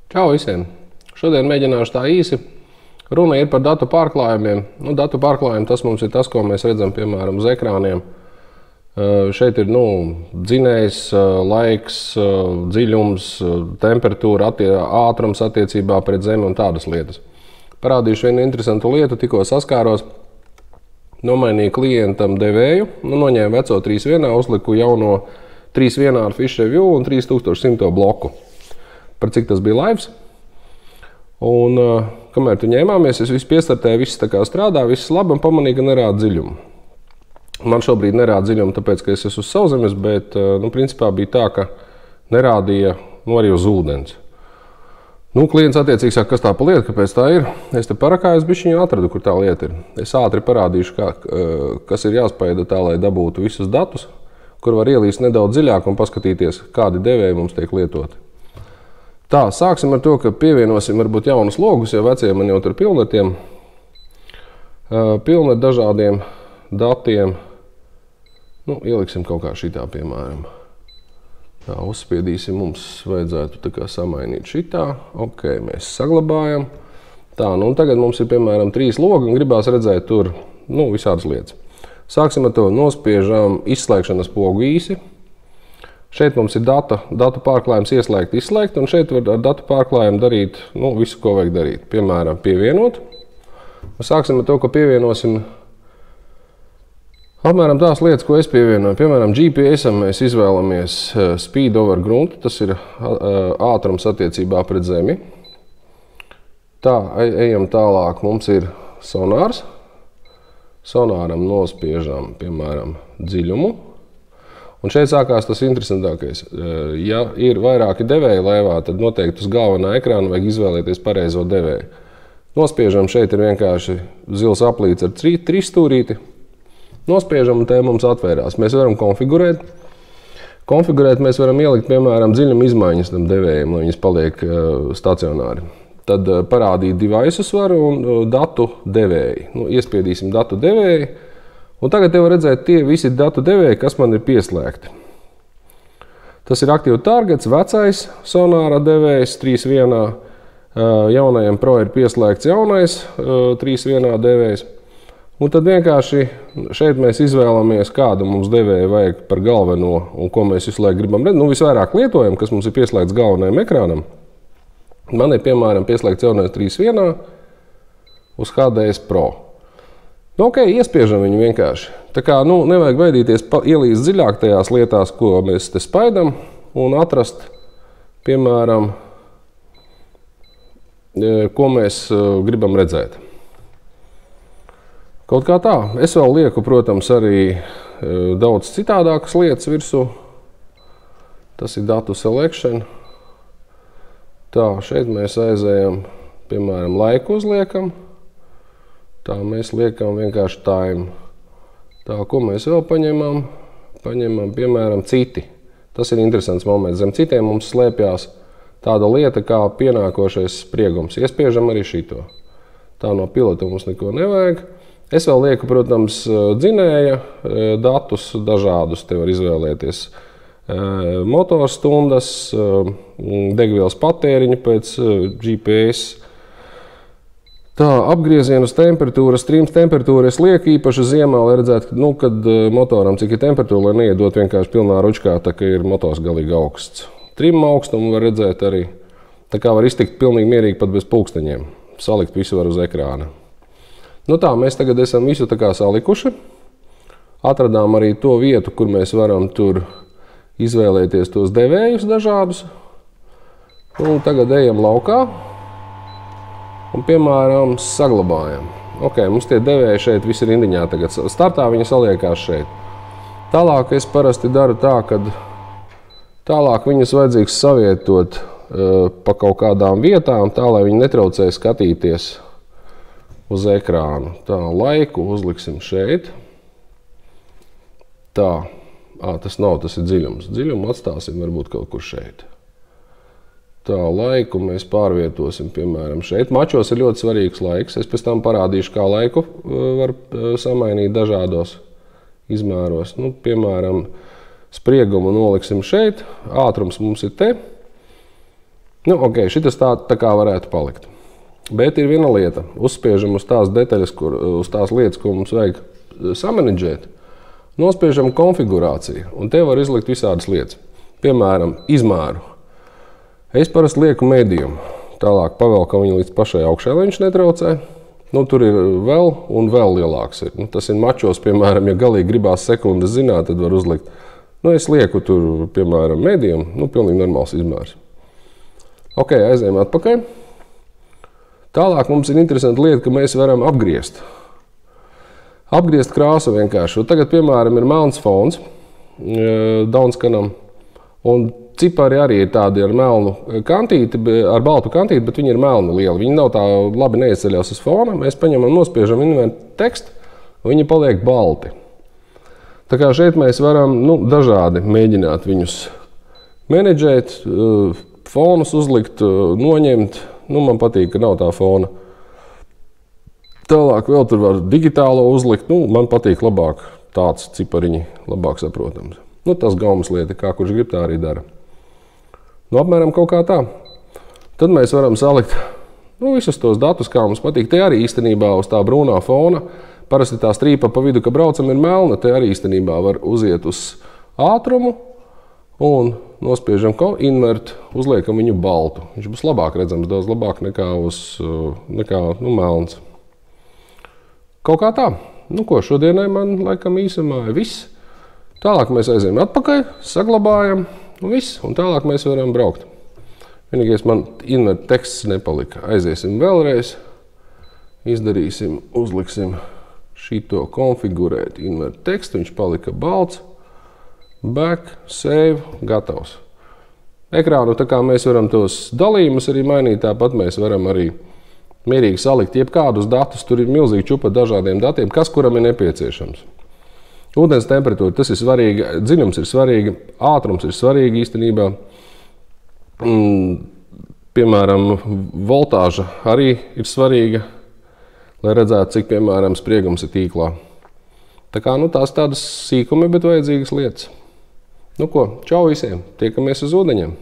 Čau visiem! Šodien mēģināšu tā īsi. Runa ir par datu pārklājumiem. Datu pārklājumi tas mums ir tas, ko mēs redzam, piemēram, uz ekrāniem. Šeit ir dzinējs, laiks, dziļums, temperatūra, ātrums attiecībā pret zemi un tādas lietas. Parādīšu vienu interesantu lietu, tikko saskāros. Nomainīju klientam devēju, noņēmu veco 3.1, uzliku jauno 3.1 ar FishReview un 3100 bloku. Par cik tas bija laivs. Un, kamēr tu ņēmāmies, es visu piestartēju, viss tā kā strādā, viss labi, un pamanīju, ka nerāda dziļumu. Man šobrīd nerāda dziļumu, tāpēc, ka es esmu uz sauszemes, bet, principā bija tā, ka nerādīja, arī uz ūdens. Klients attiecīgi saka, kas tā pa lieta, kāpēc tā ir. Es te parakājos, bišķiņu atradu, kur tā lieta ir. Es ātri parādīšu, kas ir jāspaida tā, lai dabūtu visus datus, kur var ielīst nedaudz dziļāk un paskatīties, kādi devēji mums tiek lietoti. Tā, sāksim ar to, ka pievienosim varbūt jaunus logus, jo vecie man jau tur pilni ar tiem. Pilni ar dažādiem datiem. Ieliksim kaut kā šitā, piemēram. Tā, uzspiedīsim, mums vajadzētu tā kā samainīt šitā. Ok, mēs saglabājam. Tā, un tagad mums ir, piemēram, 3 logi un gribās redzēt tur, visādas lietas. Sāksim ar to, nospiežam izslēgšanas pogu īsi. Šeit mums ir datu pārklājums ieslēgt, izslēgt, un šeit var ar datu pārklājumu darīt visu, ko vajag darīt. Piemēram, pievienot. Sāksim ar to, ka pievienosim apmēram tās lietas, ko es pievienoju. Piemēram, GPS-am mēs izvēlamies speed over gruntu, tas ir ātrums attiecībā pret zemi. Tā, ejam tālāk, mums ir sonārs. Sonāram nospiežam, piemēram, dziļumu. Un šeit sākās tas interesantākais. Ja ir vairāki devēji laivā, tad noteikti uz galvenā ekrāna vajag izvēlēties pareizo devēju. Nospiežam, šeit ir vienkārši zils aplīts ar 3 stūrīti. Nospiežam, un te mums atvērās. Mēs varam konfigurēt. Konfigurēt mēs varam ielikt, piemēram, dziļuma izmaiņas tam devējiem, lai viņas paliek stacionāri. Tad parādīt devices varu un datu devēji. Iespiedīsim datu devēji. Un tagad te var redzēt tie visi datu devēji, kas man ir pieslēgti. Tas ir Active Targets, vecais sonāra devējs 3.1. Jaunajam Pro ir pieslēgts jaunais 3.1 devējs. Un tad vienkārši šeit mēs izvēlamies, kādu mums devēju vajag par galveno un ko mēs visu laiku gribam redzēt. Visvairāk lietojam, kas mums ir pieslēgts galvenajam ekrānam. Man ir, piemēram, pieslēgts jaunais 3.1 uz HDS Pro. Ok, iespiežam viņu vienkārši. Tā kā, nevajag baidīties ielīst dziļāk tajās lietās, ko mēs te spaidam, un atrast, piemēram, ko mēs gribam redzēt. Kaut kā tā. Es vēl lieku, protams, arī daudz citādākas lietas virsū. Tas ir datu selection. Tā, šeit mēs aizējam, piemēram, laiku uzliekam. Tā, mēs liekam vienkārši time. Tā, ko mēs vēl paņemam? Paņemam, piemēram, citi. Tas ir interesants moments. Zem citiem mums slēpjās tāda lieta kā pienākošais spriegums. Iespiežam arī šito. Tā, no pilota mums neko nevajag. Es vēl lieku, protams, dzinēja datus dažādus. Te var izvēlēties motorstundas, degvielas patēriņu pēc GPS. Tā, apgriezienus temperatūras, trims temperatūra es lieku īpaši ziemā, lai redzētu, kad motoram cik ir temperatūra, lai neiedot vienkārši pilnā ručkā, tā ka ir motors galīgi augsts. Trimma augstumu var redzēt arī, tā kā var iztikt pilnīgi mierīgi pat bez pulksteņiem. Salikt visu var uz ekrāna. Tā, mēs tagad esam visu tā kā salikuši. Atradām arī to vietu, kur mēs varam tur izvēlēties tos devējus dažādus. Tagad ejam laukā. Un, piemēram, saglabājam. Ok, mums tie devēji šeit visi rindiņā tagad. Startā viņi saliekās šeit. Tālāk es parasti daru tā, ka tālāk viņus vajadzīgs savietot pa kaut kādām vietām, tā, lai viņi netraucē skatīties uz ekrānu. Tā, laiku uzliksim šeit. Tā, tas nav, tas ir dziļums. Dziļumu atstāsim varbūt kaut kur šeit. Tā, laiku mēs pārvietosim, piemēram, šeit. Mačos ir ļoti svarīgs laiks. Es pēc tam parādīšu, kā laiku var samainīt dažādos izmēros. Piemēram, spriegumu noliksim šeit. Ātrums mums ir te. Nu, ok, šitas tā kā varētu palikt. Bet ir viena lieta. Uzspiežam uz tās detaļas, uz tās lietas, ko mums vajag samanedžēt. Nospiežam konfigurāciju, un te var izlikt visādas lietas. Piemēram, izmēru. Es parasti lieku medium. Tālāk pavelkam viņu līdz pašai augšai, lai viņš netraucē. Nu, tur ir vēl un vēl lielāks. Nu, tas ir mačos, piemēram, ja galīgi gribās sekundes zināt, tad var uzlikt. Nu, es lieku tur, piemēram, medium, nu, pilnīgi normāls izmērs. Ok, aizējām atpakaļ. Tālāk mums ir interesanta lieta, ka mēs varam apgriezt. Apgriezt krāsu vienkārši. Un tagad, piemēram, ir melns fons downscanam, un cipari arī ir tādi ar melnu kantīti, ar baltu kantīti, bet viņi ir melni lieli. Viņi nav tā labi neizceļās uz fona. Mēs paņemam, nospiežam invert tekstu, un viņi paliek balti. Tā kā šeit mēs varam dažādi mēģināt viņus menedžēt, fonus uzlikt, noņemt. Man patīk, ka nav tā fona. Tālāk vēl tur var digitālo uzlikt. Man patīk labāk tāds cipariņi, labāk saprotams. Tas gaumas lieta, kā kurš grib tā arī dara. Apmēram kaut kā tā. Tad mēs varam salikt visus tos datus, kā mums patīk. Te arī īstenībā uz tā brūnā fona, parasti tā strīpa pa vidu, ka braucam ir melna, te arī īstenībā var uziet uz ātrumu un nospiežam invert, uzliekam viņu baltu. Viņš būs labāk redzams, daudz labāk nekā melns. Kaut kā tā. Šodienai man laikam īsumā ir viss. Tālāk mēs aizējam atpakaļ, saglabājam. Viss, un tālāk mēs varam braukt. Vienīgais man invert teksts nepalika. Aiziesim vēlreiz, izdarīsim, uzliksim šito konfigurēt invert tekstu. Viņš palika balts, back, save, gatavs. Ekrānu, tā kā mēs varam tos dalījumus arī mainīt, tāpat mēs varam arī mierīgi salikt jebkādus datus. Tur ir milzīgi čupa dažādiem datiem, kas kuram ir nepieciešams. Ūdens temperatūra, tas ir svarīgi, dziļums ir svarīgi, ātrums ir svarīgi īstenībā. Piemēram, voltāža arī ir svarīga, lai redzētu, cik, piemēram, spriegums ir tīklā. Tā kā, tās tādas sīkumi, bet vajadzīgas lietas. Čau visiem, tiekamies uz ūdeņiem!